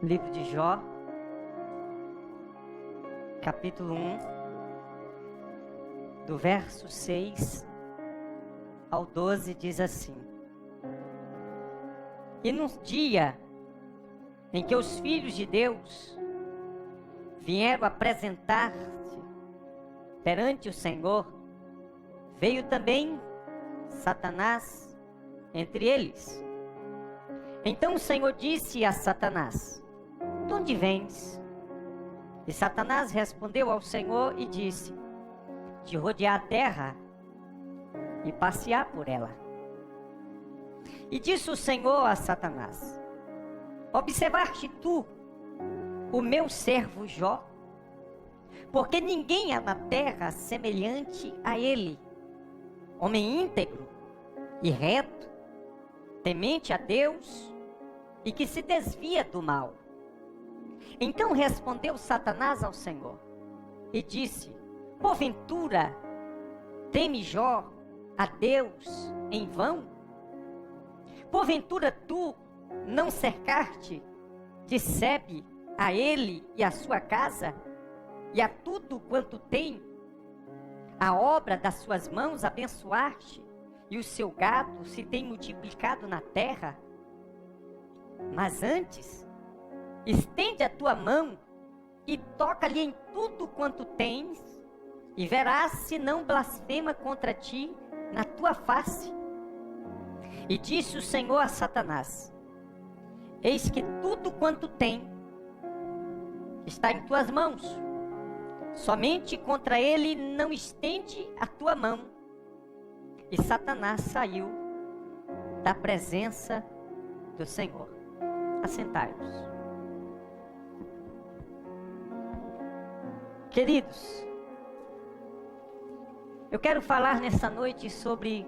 Livro de Jó, capítulo 1, do verso 6 ao 12, diz assim: E no dia em que os filhos de Deus vieram apresentar-se perante o Senhor, veio também Satanás entre eles. Então o Senhor disse a Satanás: De onde vens? E Satanás respondeu ao Senhor e disse: De rodear a terra e passear por ela. E disse o Senhor a Satanás: Observaste tu o meu servo Jó? Porque ninguém há na terra semelhante a ele, homem íntegro e reto, temente a Deus e que se desvia do mal. Então respondeu Satanás ao Senhor e disse: Porventura teme Jó a Deus em vão? Porventura tu não cercaste de sebe a ele e a sua casa, e a tudo quanto tem, a obra das suas mãos abençoaste, e o seu gado se tem multiplicado na terra? Mas antes, estende a tua mão e toca-lhe em tudo quanto tens, e verás se não blasfema contra ti na tua face. E disse o Senhor a Satanás: Eis que tudo quanto tem está em tuas mãos, somente contra ele não estende a tua mão. E Satanás saiu da presença do Senhor. Assentai-vos. Queridos, eu quero falar nessa noite sobre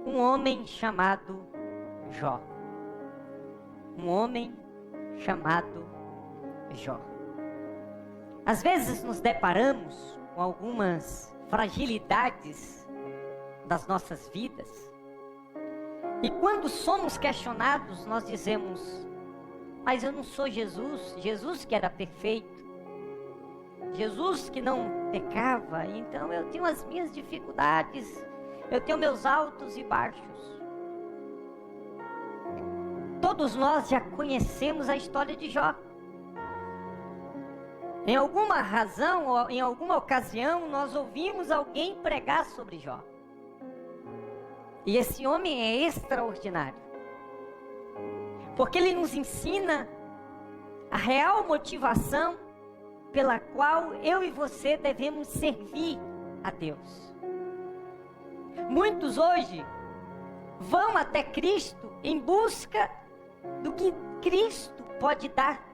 um homem chamado Jó. Um homem chamado Jó. Às vezes nos deparamos com algumas fragilidades das nossas vidas. E quando somos questionados, nós dizemos: mas eu não sou Jesus. Jesus que era perfeito, Jesus que não pecava, então eu tenho as minhas dificuldades, eu tenho meus altos e baixos. Todos nós já conhecemos a história de Jó. Em alguma razão ou em alguma ocasião nós ouvimos alguém pregar sobre Jó. E esse homem é extraordinário, porque ele nos ensina a real motivação pela qual eu e você devemos servir a Deus. Muitos hoje vão até Cristo em busca do que Cristo pode dar.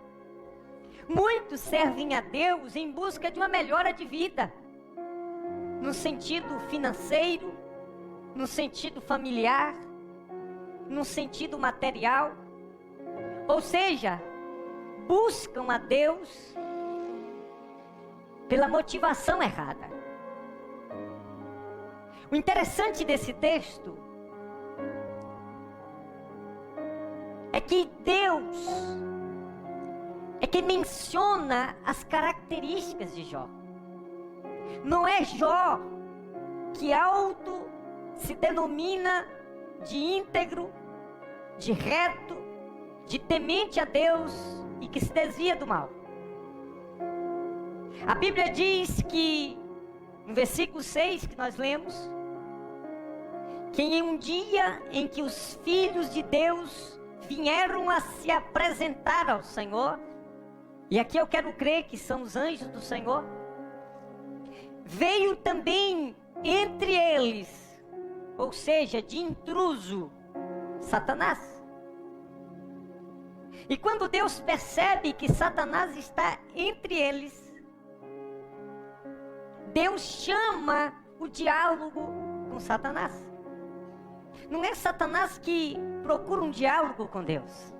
Muitos servem a Deus em busca de uma melhora de vida, no sentido financeiro, no sentido familiar, no sentido material. Ou seja, buscam a Deus pela motivação errada. O interessante desse texto é que Deus é que menciona as características de Jó. Não é Jó que auto se denomina de íntegro, de reto, de temente a Deus e que se desvia do mal. A Bíblia diz que, no versículo 6 que nós lemos, que em um dia em que os filhos de Deus vieram a se apresentar ao Senhor, e aqui eu quero crer que são os anjos do Senhor, veio também entre eles, ou seja, de intruso, Satanás. E quando Deus percebe que Satanás está entre eles, Deus chama o diálogo com Satanás. Não é Satanás que procura um diálogo com Deus,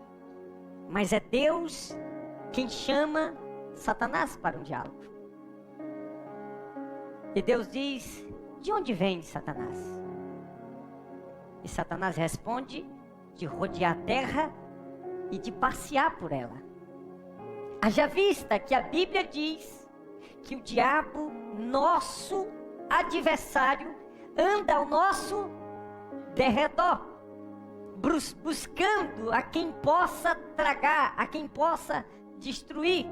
mas é Deus quem chama Satanás para um diálogo. E Deus diz: De onde vem Satanás? E Satanás responde: De rodear a terra e de passear por ela. Haja vista que a Bíblia diz que o diabo, nosso adversário, anda ao nosso derredor, buscando a quem possa tragar, a quem possa destruir.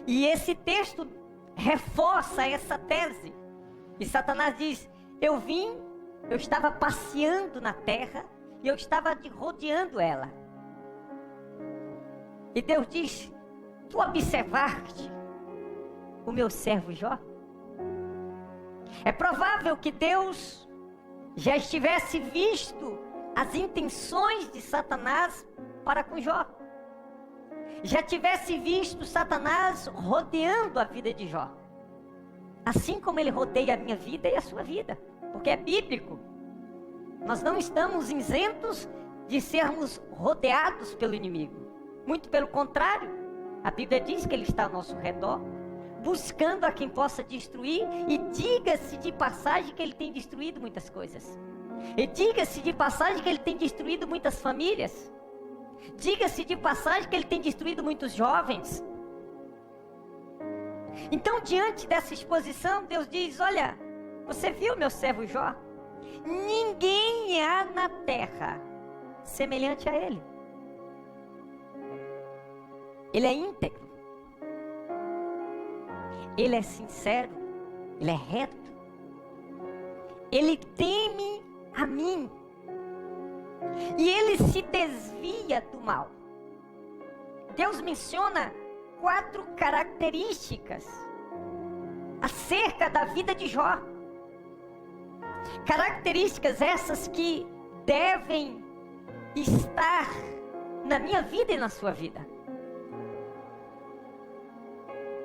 E esse texto reforça essa tese. E Satanás diz: eu estava passeando na terra e eu estava rodeando ela. E Deus diz: tu observaste o meu servo Jó? É provável que Deus já estivesse visto as intenções de Satanás para com Jó. Já tivesse visto Satanás rodeando a vida de Jó. Assim como ele rodeia a minha vida e a sua vida. Porque é bíblico. Nós não estamos isentos de sermos rodeados pelo inimigo. Muito pelo contrário. A Bíblia diz que ele está ao nosso redor, buscando a quem possa destruir. E diga-se de passagem que ele tem destruído muitas coisas. E diga-se de passagem que ele tem destruído muitas famílias. Diga-se de passagem que ele tem destruído muitos jovens. Então, diante dessa exposição, Deus diz: olha, você viu meu servo Jó? Ninguém há na terra semelhante a ele. Ele é íntegro. Ele é sincero. Ele é reto. Ele teme a mim. E ele se desvia do mal. Deus menciona 4 características acerca da vida de Jó. Características essas que devem estar na minha vida e na sua vida.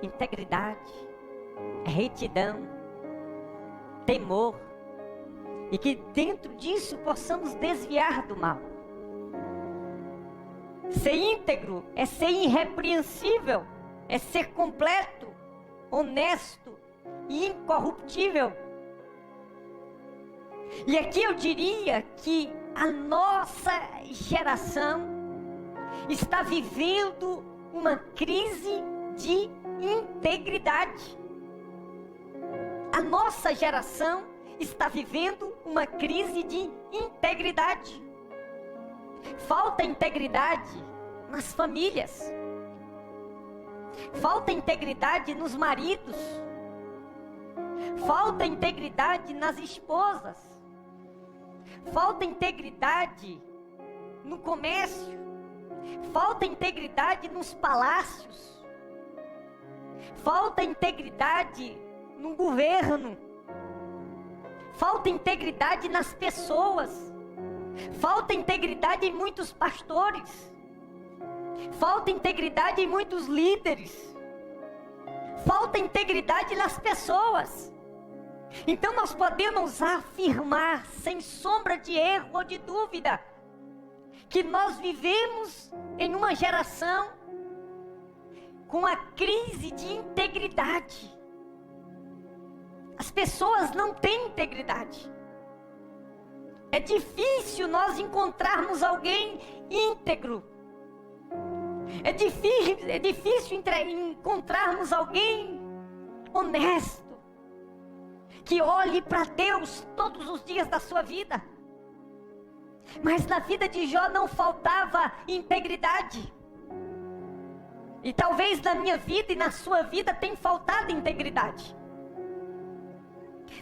Integridade, retidão, temor. E que dentro disso possamos desviar do mal. Ser íntegro é ser irrepreensível, é ser completo, honesto e incorruptível. E aqui eu diria que a nossa geração está vivendo uma crise de integridade. A nossa geração está vivendo uma crise de integridade. Falta integridade nas famílias. Falta integridade nos maridos. Falta integridade nas esposas. Falta integridade no comércio. Falta integridade nos palácios. Falta integridade no governo. Falta integridade nas pessoas. Falta integridade em muitos pastores. Falta integridade em muitos líderes. Falta integridade nas pessoas. Então nós podemos afirmar, sem sombra de erro ou de dúvida, que nós vivemos em uma geração com a crise de integridade. As pessoas não têm integridade. É difícil nós encontrarmos alguém íntegro. É difícil encontrarmos alguém honesto, que olhe para Deus todos os dias da sua vida. Mas na vida de Jó não faltava integridade. E talvez na minha vida e na sua vida tenha faltado integridade.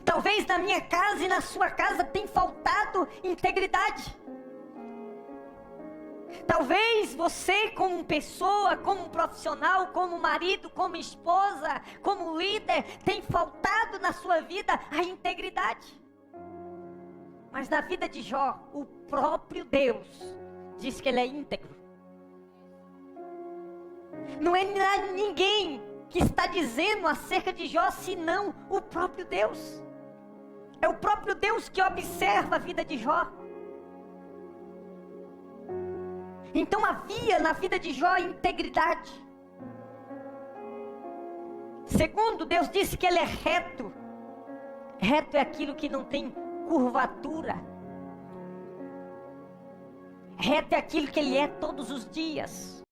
Talvez na minha casa e na sua casa tenha faltado integridade. Talvez você, como pessoa, como profissional, como marido, como esposa, como líder, tenha faltado na sua vida a integridade. Mas na vida de Jó, o próprio Deus diz que ele é íntegro. Não é ninguém que está dizendo acerca de Jó, senão o próprio Deus. É o próprio Deus que observa a vida de Jó. Então havia na vida de Jó integridade. Segundo, Deus disse que ele é reto. Reto é aquilo que não tem curvatura. Reto é aquilo que ele é todos os dias.